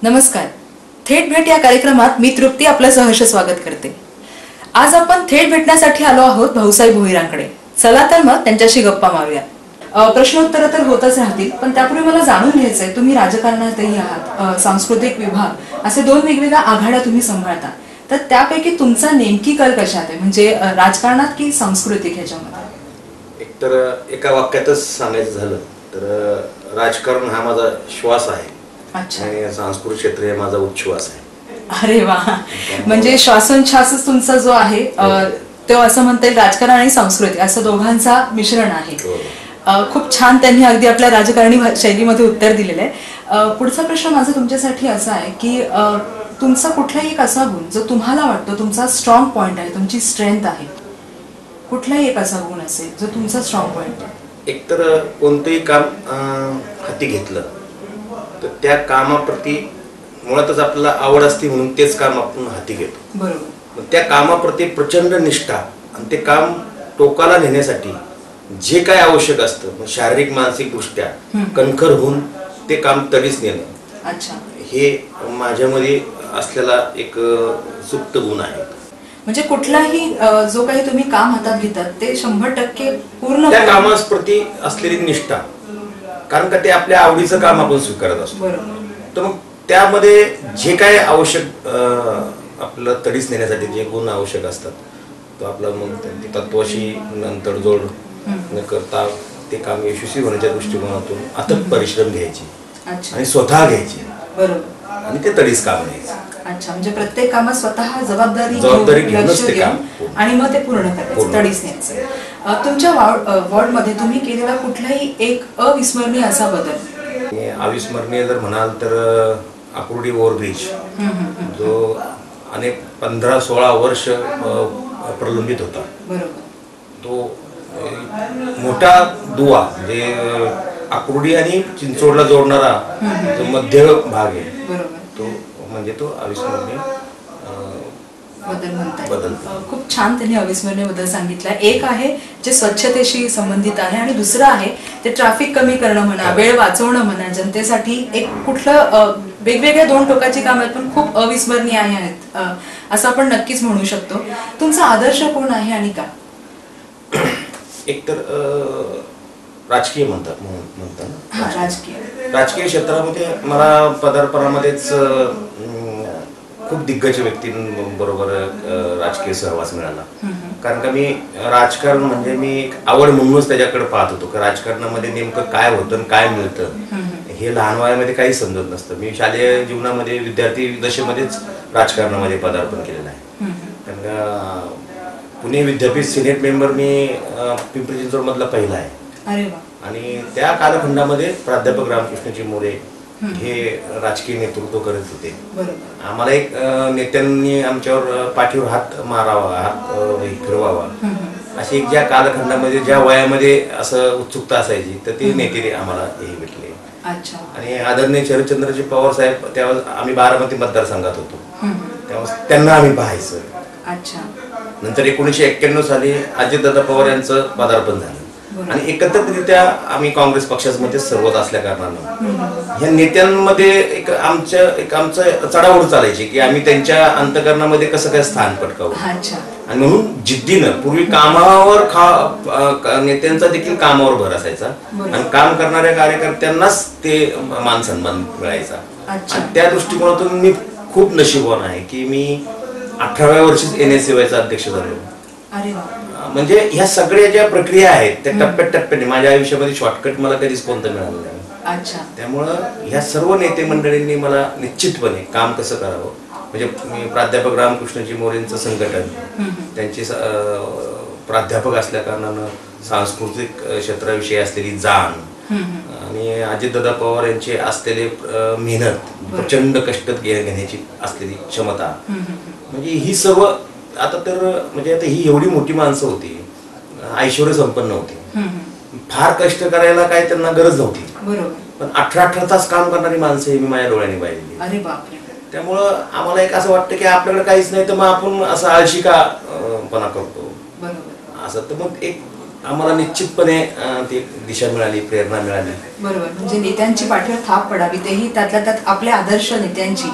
नमस्कार. थेट भेट या कार्यक्रमात मी तृप्ती आपलं सहर्ष स्वागत करते. आज आपण थेट भेटण्यासाठी आलो आहोत भाऊसाहेब भोईरांकडे. चला तर मग त्यांच्याशी गप्पा मारूया. प्रश्नोत्तर तर होतच राहतील, पण त्यापूर्वी मला जाणून घ्यायचंय, तुम्ही राजकारणातही आहात, सांस्कृतिक विभाग असे दोन वेगवेगळ्या आघाड्या तुम्ही सांभाळता, तर त्यापैकी तुमचा नेमकी कल कशात आहे, म्हणजे राजकारणात की सांस्कृतिक ह्याच्यामध्ये? एकतर एका वाक्यातच सांगायचं झालं तर राजकारण हा माझा श्वास आहे आणि सांस्कृतिक क्षेत्र हे माझा उच्छ्वास आहे. अरे वा, म्हणजे श्वासोच्छ्वासच तुमचा जो आहे तो असं म्हणता येईल राजकारण आणि सांस्कृतिक असं दोघांचा मिश्रण आहे. खूप छान त्यांनी अगदी आपल्या राजकारणी शैलीमध्ये उत्तर दिलेलं आहे. पुढचा प्रश्न माझा तुमच्यासाठी असा आहे की तुमचा कुठलाही एक असा गुण जो तुम्हाला वाटतो तुमचा स्ट्रॉंग पॉइंट आहे, तुमची स्ट्रेंथ आहे, कुठलाही एक असा गुण असेल जो तुमचा स्ट्रॉंग पॉइंट आहे? एकतर कोणतंही काम हाती घेतलं तर त्या कामाप्रती मुळातच आपल्याला आवड असते म्हणून तेच काम आपण हाती घेतो. बरोबर. त्या कामाप्रती प्रचंड निष्ठा आणि ते काम टोकाला नेण्यासाठी जे काय आवश्यक असतं शारीरिक मानसिक दृष्ट्या कणखर होऊन ते काम तडीस नेणं, अच्छा, हे माझ्यामध्ये असलेला एक सुप्त गुण आहे. म्हणजे कुठलाही जो काही तुम्ही काम हातात घेतात ते 100% पूर्ण त्या कामाप्रती असलेली निष्ठा, कारण का ते आपल्या आवडीचं काम आपण स्वीकारत असतो. तर मग त्यामध्ये जे काय आवश्यक आपलं तडीस नेण्यासाठी जे गुण आवश्यक असतात तो आपला मग तत्वाशी नंतर जोड न करता ते काम यशस्वी होण्याच्या दृष्टिकोनातून अथक परिश्रम घ्यायचे आणि स्वतः घ्यायचे. बरोबर. आणि ते तडीस काम घ्यायचं. अच्छा, म्हणजे प्रत्येक कामात स्वतः जबाबदारी घेऊनच ते काम आणि मग ते पूर्ण करायचं, तडीस न्यायचं. तुमच्या वॉर्डमध्ये तुम्ही केलेला कुठलाही एक अविस्मरणीय असा बदल? अविस्मरणीय जर म्हणाल तर आकुर्डी ओव्हरब्रिज जो अनेक 15-16 वर्ष प्रलंबित होता. बरोबर. तो मोठा दुवा म्हणजे आकुर्डी आणि चिंचोडला जोडणारा जो मध्य भाग आहे, तो म्हणजे तो अविस्मरणीय बदल. खूप छान त्यांनी अविस्मरणीय बदल सांगितला. एक आहे जे स्वच्छतेशी संबंधित आहे आणि दुसरं आहे ते ट्रॅफिक कमी करणं म्हणा, वेळ वाचवणं म्हणा, जनतेसाठी एक कुठलं वेगवेगळ्या दोन टोकाची कामं आहेत पण खूप अविस्मरणीय आहेत असं आपण नक्कीच म्हणू शकतो. तुमचा आदर्श कोण आहे आणि का? एकतर राजकीय म्हणतात राजकीय क्षेत्रामध्ये मला पदार्पणामध्येच खूप दिग्गज व्यक्तींबरोबर राजकीय सहवास मिळाला. कारण का मी राजकारण म्हणजे मी एक आवड म्हणूनच त्याच्याकडे पाहत होतो की राजकारणामध्ये नेमकं काय होतं काय मिळतं हे लहान वयामध्ये काही समजत नसतं. मी शालेय जीवनामध्ये विद्यार्थी दशेमध्येच राजकारणामध्ये पदार्पण केलेलं आहे. कारण का पुणे विद्यापीठ सिनेट मेंबर मी पिंपरी चिंचवड मधला पहिला आहे. आणि त्या कालखंडामध्ये प्राध्यापक रामकृष्णजी मोरे हे राजकीय नेतृत्व करत होते. आम्हाला एक नेत्यांनी आमच्यावर पाठीवर हात मारावा, हात फिरवावा अशी एक ज्या कालखंडामध्ये ज्या वयामध्ये असं उत्सुकता असायची तर ते नेते आम्हाला हे भेटले. आणि आदरणीय शरदचंद्रजी पवार साहेब त्यावेळेस आम्ही बारामती मतदारसंघात होतो, त्यावेळेस त्यांना आम्ही पाहायचं. नंतर 1991 साली अजितदादा पवार यांचं पदार्पण झालं आणि एकत्रितरित्या आम्ही काँग्रेस पक्षामध्ये सर्वच असल्या कारणानं या नेत्यांमध्ये एक आमचं चढाओढ चालायची की आम्ही त्यांच्या अंतःकरणामध्ये कसं काय स्थान पटकावं. आणि म्हणून जिद्दीनं पूर्वी कामावर नेत्यांचा देखील कामावर भर असायचा आणि काम करणाऱ्या कार्यकर्त्यांनाच ते मान सन्मान मिळायचा. आणि त्या दृष्टिकोनातून मी खूप नशीबवान आहे की मी 18व्या वर्षीच NSCYचा अध्यक्ष झालो. म्हणजे ह्या सगळ्या ज्या प्रक्रिया आहेत त्या टप्प्याटप्प्याने माझ्या आयुष्यामध्ये शॉर्टकट मला कधीच कोणतं मिळालं नाही. त्यामुळं ह्या सर्व नेते मंडळींनी मला निश्चितपणे काम कसं करावं, म्हणजे मी प्राध्यापक रामकृष्णजी मोरेंचं संघटन, त्यांचे प्राध्यापक असल्या कारणानं सांस्कृतिक क्षेत्राविषयी असलेली जाण आणि अजितदादा पवार यांचे असलेले मेहनत, प्रचंड कष्ट घेण्याची असलेली क्षमता, म्हणजे ही सर्व आता तर म्हणजे आता ही एवढी मोठी माणसं होती, ऐश्वर्य संपन्न होती, फार कष्ट करायला काय त्यांना गरज नव्हती, पण 18 तास काम करणारी माणसं ही मी माझ्या डोळ्यांनी पाहिलेली. त्यामुळं आम्हाला एक असं वाटतं की आपल्याकडे काहीच नाही तर मग आपण असं आळशी का पणा करतो असं. तर मग एक आम्हाला निश्चितपणे ती दिशा मिळाली, प्रेरणा मिळाली. बरोबर, म्हणजे नेत्यांची पाठीवर थाप पडावी, तेही त्यातल्या त्यात आपले आदर्श नेत्यांची,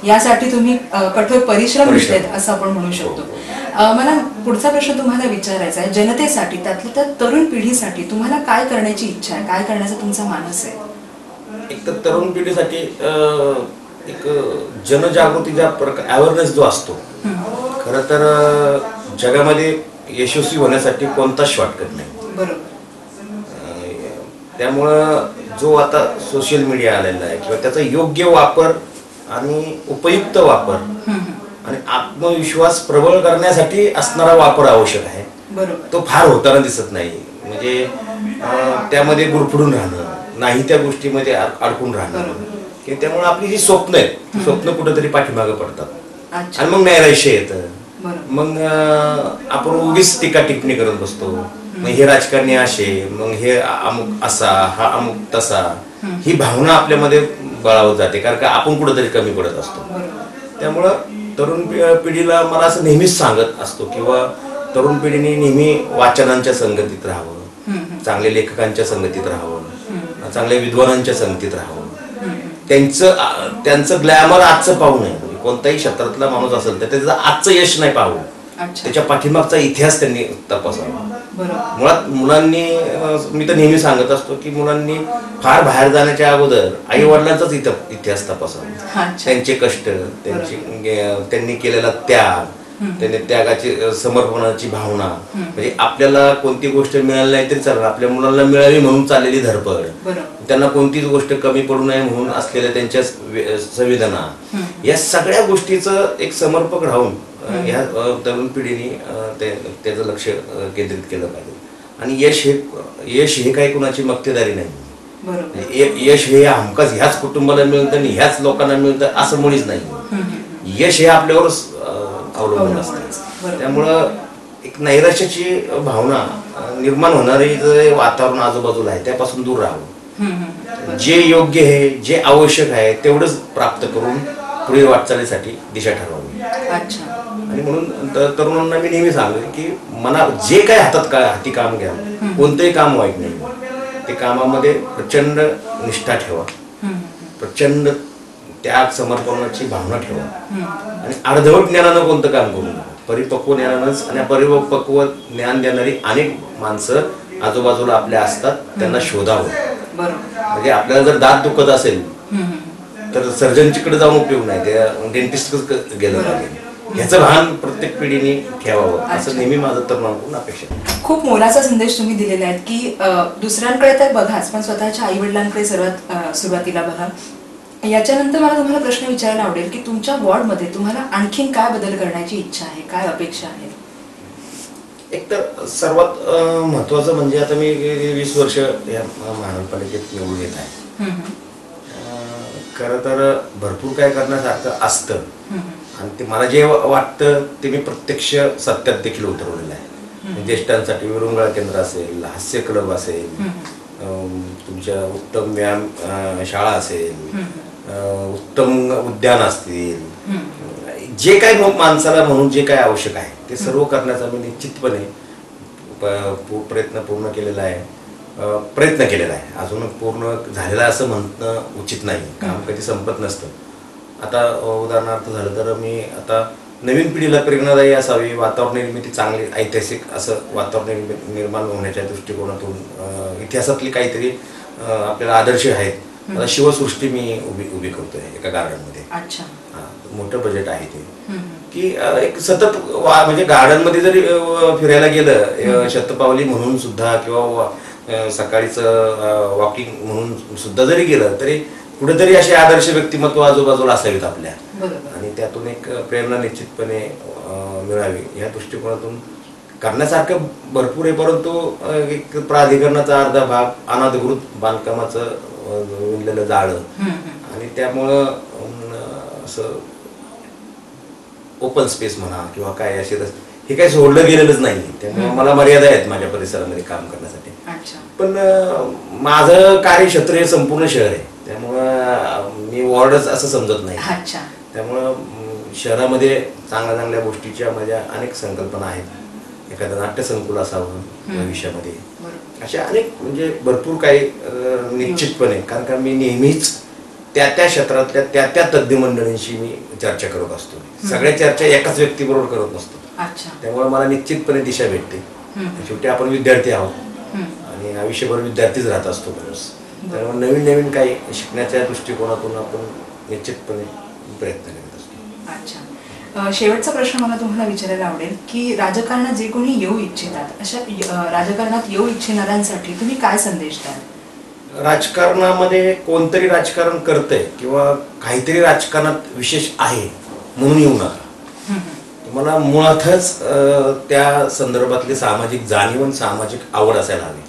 यासाठी तुम्ही कठोर परिश्रम घेतलेत असं आपण म्हणू शकतो. मला पुढचा प्रश्न तुम्हाला विचारायचा आहे, जनतेसाठी त्यातल्या त्यात तरुण पिढीसाठी तुम्हाला काय करण्याची इच्छा आहे, काय करण्याचा तुमचा मानस आहे? एक तर तरुण पिढीसाठी एक जनजागृतीचा अवेअरनेस जो असतो, खरं तर जगामध्ये यशस्वी होण्यासाठी कोणताच शॉर्टकट नाही. बरोबर. त्यामुळं जो आता सोशल मीडिया आलेला आहे किंवा त्याचा योग्य वापर आणि उपयुक्त वापर आणि आत्मविश्वास प्रबळ करण्यासाठी असणारा वापर आवश्यक आहे. बरोबर. तो फार होताना दिसत नाही. म्हणजे त्यामध्ये गुरफडून राहणं, नाही त्या गोष्टीमध्ये अडकून राहणं, की त्यामुळे आपली जी स्वप्न आहेत स्वप्न कुठेतरी पाठीमागे पडतात आणि मग नैराश्य येतं. मग आपण उगीच टीका टिप्पणी करत बसतो. मग हे राजकारणी असे, मग हे अमुक असा, हा अमुक तसा, ही भावना आपल्यामध्ये बळावत जाते, कारण का आपण कुठेतरी कमी पडत असतो. त्यामुळं तरुण पिढीला मला असं नेहमीच सांगत असतो किंवा तरुण पिढीने नेहमी वाचनांच्या संगतीत राहावं, चांगल्या लेखकांच्या संगतीत राहावं, चांगल्या विद्वानांच्या संगतीत राहावं. त्यांचं ग्लॅमर आजचं पाहू नये. कोणताही क्षेत्रातला माणूस असेल तर त्याचं आजचं यश नाही पाहू, त्याच्या पाठीमागचा इतिहास त्यांनी तपासावा. मुळात मुलांनी, मी तर नेहमी सांगत असतो की मुलांनी फार बाहेर जाण्याच्या अगोदर आई वडिलांचाच इतिहास तपासावा. त्यांचे कष्ट, त्यांनी केलेला त्याग, त्यांनी त्यागाची समर्पणाची भावना. म्हणजे आपल्याला कोणती गोष्ट मिळाली नाही तरी चालेल, आपल्या मुलांना मिळावी म्हणून चाललेली धडपड, त्यांना कोणतीच गोष्ट कमी पडू नये म्हणून असलेल्या त्यांच्या संवेदना, या सगळ्या गोष्टीचं एक समर्पक राहून ह्या तरुण पिढीने त्याचं लक्ष केंद्रित केलं पाहिजे. आणि यश हे काही कुणाची मक्तेदारी नाही. यश हे हमखास ह्याच कुटुंबाला मिळतं आणि ह्याच लोकांना मिळतं असं मुळीच नाही. यश हे आपल्यावरच अवलंबून असतं. त्यामुळं एक नैराश्याची भावना निर्माण होणारे जे वातावरण आजूबाजूला आहे त्यापासून दूर राहावं. जे योग्य आहे, जे आवश्यक आहे तेवढंच प्राप्त करून पुढे वाटचालीसाठी दिशा ठरवावी. आणि म्हणून तरुणांना मी नेहमी सांगेन की मला जे काय हाती काम घ्या, कोणतंही काम वाईट नाही. ते कामामध्ये प्रचंड निष्ठा ठेवा, प्रचंड त्याग समर्पणाची भावना ठेवा आणि अर्धवट ज्ञानानं कोणतं काम करू नका. परिपक्व ज्ञानानंच, आणि परिपक्व ज्ञान देणारी अनेक माणसं आजूबाजूला आपल्या असतात, त्यांना शोधावं. म्हणजे आपल्याला जर दात दुखत असेल तर सर्जनकडे जाऊन उपयोग नाही, त्या डेंटिस्टकडे गेलं पाहिजे. ह्याचं भान प्रत्येक पिढीने ठेवावं, असं नेहमी माझं तरुणांकडून अपेक्षा आहे. खूप मोलाचा संदेश तुम्ही दिलेला आहे की दुसऱ्यांकडे तर बघाच, पण स्वतःच्या आई वडिलांकडे सर्वात सुरुवातीला बघा. याच्यानंतर मला तुम्हाला प्रश्न विचारायला आवडेल की तुमच्या वॉर्डमध्ये तुम्हाला आणखीन काय बदल करण्याची इच्छा आहे, काय अपेक्षा आहे? एक तर सर्वात महत्वाचं म्हणजे आता मी 20 वर्ष या महानगरपालिकेत निवडून येत आहे. खरं तर भरपूर काय करण्यासारखं असतं आणि ते मला जे वाटतं ते मी प्रत्यक्ष सत्यात देखील उतरवलेलं आहे. ज्येष्ठांसाठी विरंगुळा केंद्र असेल, हास्य क्लब असेल, तुमच्या उत्तम व्यायाम शाळा असेल, उत्तम उद्यान असतील, जे काय माणसाला म्हणून जे काय आवश्यक आहे ते सर्व करण्याचा मी निश्चितपणे प्रयत्न केलेला आहे. अजून पूर्ण झालेला असं म्हणणं उचित नाही, काम कधी संपत नसतं. आता उदाहरणार्थ झालं तर मी आता नवीन पिढीला प्रेरणादायी असावी, वातावरण निर्मिती चांगली, ऐतिहासिक असं वातावरण निर्माण होण्याच्या दृष्टिकोनातून इतिहासातली काहीतरी आपल्याला आदर्श आहेत. आता शिवसृष्टी मी उभी करतोय एका गार्डनमध्ये. मोठं बजेट आहे ते, की एक सतत म्हणजे गार्डन मध्ये जरी फिरायला गेलं शतपावली म्हणून सुद्धा किंवा सकाळीच वॉकिंग म्हणून सुद्धा जरी गेलं तरी कुठेतरी असे आदर्श व्यक्तिमत्व आजूबाजूला असावीत आपल्या, आणि त्यातून एक प्रेरणा निश्चितपणे मिळावी या दृष्टिकोनातून करण्यासारखं भरपूर आहे. परंतु एक प्राधिकरणाचा अर्धा भाग अनधिकृत बांधकामाचं विणलेलं जाळं, आणि त्यामुळं असं ओपन स्पेस म्हणा किंवा काय असे हे काही सोडलं गेलेलंच नाही. त्यामुळे मला मर्यादा आहेत माझ्या परिसरामध्ये काम करण्यासाठी. पण माझं कार्यक्षेत्र हे संपूर्ण शहर आहे, त्यामुळं मी वॉर्डच असं समजत नाही. त्यामुळं शहरामध्ये चांगल्या गोष्टीच्या माझ्या अनेक संकल्पना आहेत. एखादं नाट्यसंकुल असावं भविष्यामध्ये, अशा अनेक म्हणजे भरपूर काही निश्चितपणे, कारण मी नेहमीच त्या त्या क्षेत्रातल्या त्या त्या तज्ज्ञ मंडळींशी मी चर्चा करत असतो. सगळ्या चर्चा एकाच व्यक्तीबरोबर करत नसतो. त्यामुळे मला निश्चितपणे दिशा भेटते. शेवटी आपण विद्यार्थी आहोत आणि आयुष्यभर विद्यार्थीच राहत असतो माणूस. त्यामुळे नवीन नवीन काही शिकण्याच्या दृष्टिकोनातून आपण निश्चितपणे प्रयत्न करत असतो. अच्छा, शेवटचा प्रश्न मला तुम्हाला विचारायला आवडेल की राजकारणात जे कोणी येऊ इच्छितात, अशा राजकारणात येऊ इच्छिणाऱ्यांसाठी तुम्ही काय संदेश द्याल? राजकारणामध्ये कोणतरी राजकारण करतंय किंवा काहीतरी राजकारणात विशेष आहे म्हणून येऊ नका. तुम्हाला मुळातच त्या संदर्भातली सामाजिक जाणीव आणि सामाजिक आवड असायला हवी.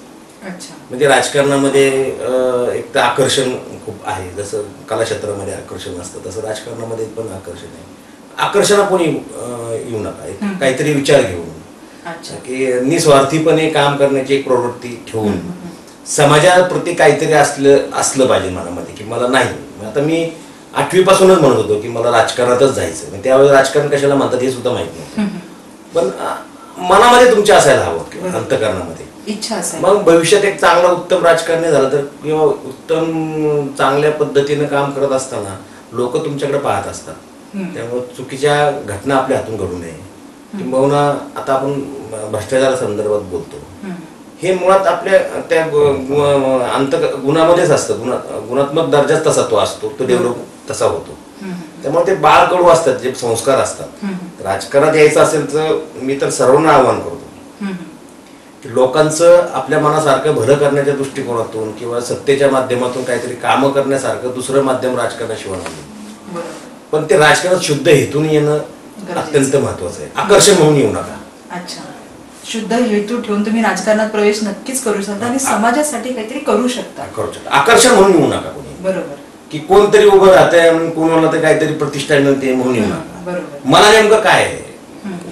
म्हणजे राजकारणामध्ये एक तर आकर्षण खूप आहे, जसं कला क्षेत्रामध्ये आकर्षण असतं तसं राजकारणामध्ये पण आकर्षण आहे. आकर्षणापोटी येऊ नका, काहीतरी विचार घेऊन की निस्वार्थीपणे काम करण्याची एक प्रवृत्ती ठेवून समाजाप्रती काहीतरी असलं पाहिजे मनामध्ये की मला नाही. आता मी 8वी पासूनच म्हणत होतो की मला राजकारणातच जायचं. त्यावेळेस राजकारण कशाला म्हणतात हे सुद्धा माहित नव्हतं, पण मनामध्ये तुमच्या असायला हवं, अंतःकरणामध्ये इच्छा असेल. मग भविष्यात एक चांगला उत्तम राजकारणी झालं तर किंवा उत्तम चांगल्या पद्धतीनं काम करत असताना लोक तुमच्याकडे पाहत असतात. त्यामुळे चुकीच्या घटना आपल्या हातून घडू नये. किंबहुना आता आपण भ्रष्टाचार संदर्भात बोलतो, हे मुळात आपल्या त्या गुणामध्येच असतं. गुणात्मक दर्जाच तसा तो असतो, तो डेव्हलप तसा होतो. त्यामुळे ते बाळकडू असतात, जे संस्कार असतात. राजकारणात यायचं असेल तर मी तर सर्वांना आवाहन करतो की लोकांचं आपल्या मनासारखं भलं करण्याच्या दृष्टिकोनातून किंवा सत्तेच्या माध्यमातून काहीतरी कामं करण्यासारखं दुसरं माध्यम राजकारणाशिवाय नाही. पण ते राजकारणात शुद्ध हेतून येणं अत्यंत महत्वाचं आहे. आकर्षण म्हणून येऊ नका. अच्छा, शुद्ध हेतू ठेवून तुम्ही राजकारणात प्रवेश नक्कीच करू शकता आणि समाजासाठी काहीतरी करू शकता. आकर्षण म्हणून येऊ नका कोणी. बरोबर, की कोणतरी उभं राहतंय आणि कोणाला तर काहीतरी प्रतिष्ठा मिळते म्हणून येऊ नका. बरोबर, मला नेमकं काय आहे,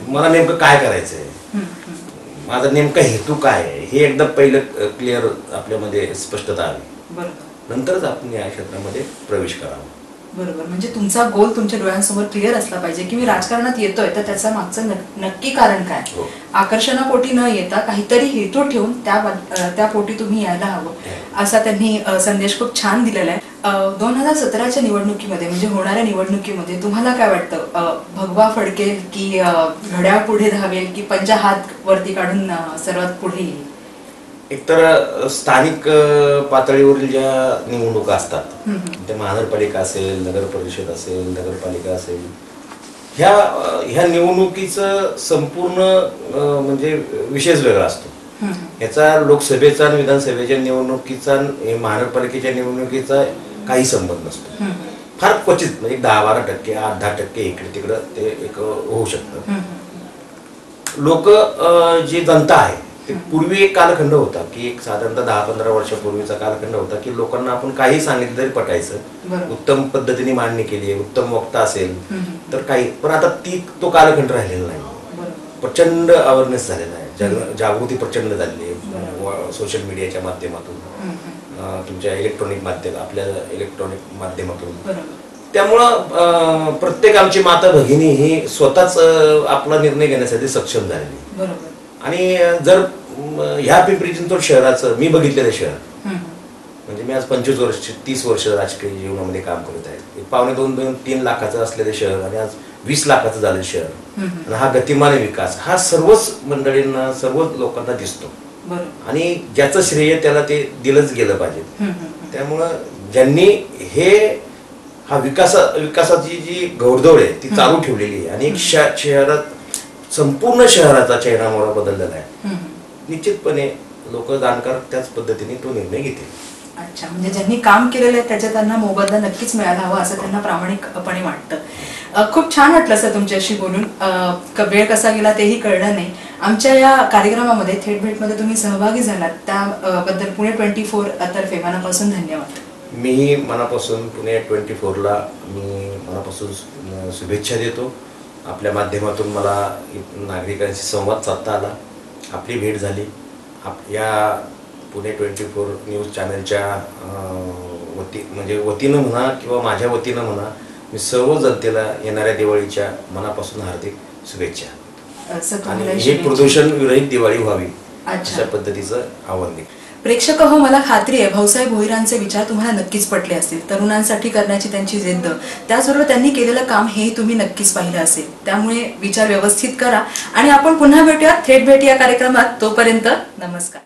मला नेमकं काय करायचंय, माझा नेमका हेतू काय आहे, हे एकदा पहिलं क्लिअर आपल्यामध्ये स्पष्टता आली, नंतरच आपण या क्षेत्रामध्ये प्रवेश करावा. बरोबर, म्हणजे तुमचा गोल तुमच्या डोळ्यांसमोर क्लिअर असला पाहिजे की मी राजकारणात येतोय तर त्याचा मागचं नक्की कारण काय. आकर्षणापोटी न येता काहीतरी हेतू ठेवून त्या पोटी तुम्ही यायला हवं असा त्यांनी संदेश खूप छान दिलेला आहे. 2017च्या निवडणुकीमध्ये म्हणजे होणाऱ्या निवडणुकीमध्ये तुम्हाला काय वाटतं, भगवा फडकेल की घड्याळ पुढे धावेल की पंजा हात वरती काढून सर्वात पुढे येईल? एकतर स्थानिक पातळीवरील ज्या निवडणुका असतात, त्या महानगरपालिका असेल, नगर परिषद असेल, नगरपालिका असेल, ह्या निवडणुकीचं संपूर्ण म्हणजे विषयच वेगळा असतो. याचा लोकसभेचा आणि विधानसभेच्या निवडणुकीचा, महानगरपालिकेच्या निवडणुकीचा काही संबंध नसतो. फार क्वचित म्हणजे 10-12%, 8-10% इकडे तिकडं ते एक होऊ शकतं. लोक जी जनता आहे, पूर्वी एक कालखंड होता की एक साधारणतः 10-15 वर्षापूर्वीचा कालखंड होता की लोकांना आपण काही सांगितलं तरी पटायचं, उत्तम पद्धतीने मांडणी केली, उत्तम वक्ता असेल तर काही. पण आता तो कालखंड राहिलेला नाही. प्रचंड अवेअरनेस झालेला आहे, जागृती प्रचंड झालेली आहे सोशल मीडियाच्या माध्यमातून, तुमच्या इलेक्ट्रॉनिक माध्यमातून. त्यामुळं प्रत्येक आमची माता भगिनी ही स्वतःच आपला निर्णय घेण्यासाठी सक्षम झालेली. आणि जर ह्या पिंपरी चिंचवड शहराचं मी बघितलेलं शहर, म्हणजे मी आज 25-30 वर्ष राजकीय जीवनामध्ये काम करत आहे. 2.5-3 लाखाचं असलेलं शहर आणि आज 20 लाखाचं झालेलं शहर, आणि हा गतिमान विकास हा सर्वच मंडळींना, सर्वच लोकांना दिसतो. आणि ज्याचं श्रेय त्याला ते दिलंच गेलं पाहिजे. त्यामुळं ज्यांनी हा विकासाची जी घोडदौड आहे ती चालू ठेवलेली आहे आणि एक शहरात संपूर्ण शहराचा चेहरामोहरा बदललेला आहे, निश्चितपणे लोक जाणकार त्याच पद्धतीने तो निर्णय घेतील. अच्छा, म्हणजे ज्यांनी काम केलेलं आहे त्याच्या त्यांना मोबदला नक्कीच मिळायला हवा असं त्यांना प्रामाणिकपणे वाटतं. खूप छान वाटलं सर तुमच्याशी बोलून. वेळ कसा गेला तेही कळलं नाही. आमच्या या कार्यक्रमामध्ये थेट भेटमध्ये तुम्ही सहभागी झालात त्याबद्दल पुणे 24 तर्फे मनापासून धन्यवाद. मी मनापासून पुणे 24ला मी मनापासून शुभेच्छा देतो. आपल्या माध्यमातून मला नागरिकांशी संवाद साधता आला, आपली भेट झाली. या पुणे 24 न्यूज चॅनलच्या वतीनं म्हणा किंवा माझ्या वतीनं म्हणा, मी सर्व जनतेला येणाऱ्या दिवाळीच्या मनापासून हार्दिक शुभेच्छा. असं आणि तुम्हाला हे शुभेच्छा. प्रदूषण विरहित दिवाळी व्हावी अच्छा. अशा पद्धतीचं आव्हान देखील. प्रेक्षक हो, मला खात्री आहे भाऊसाहेब भोईरांचे विचार तुम्हाला नक्कीच पटले असतील. तरुणांसाठी करण्याची त्यांची जिद्द, त्याचबरोबर त्यांनी केलेलं काम हेही तुम्ही नक्कीच पाहिलं असेल. त्यामुळे विचार व्यवस्थित करा आणि आपण पुन्हा भेटूया, थेट भेट या कार्यक्रमात. तोपर्यंत नमस्कार.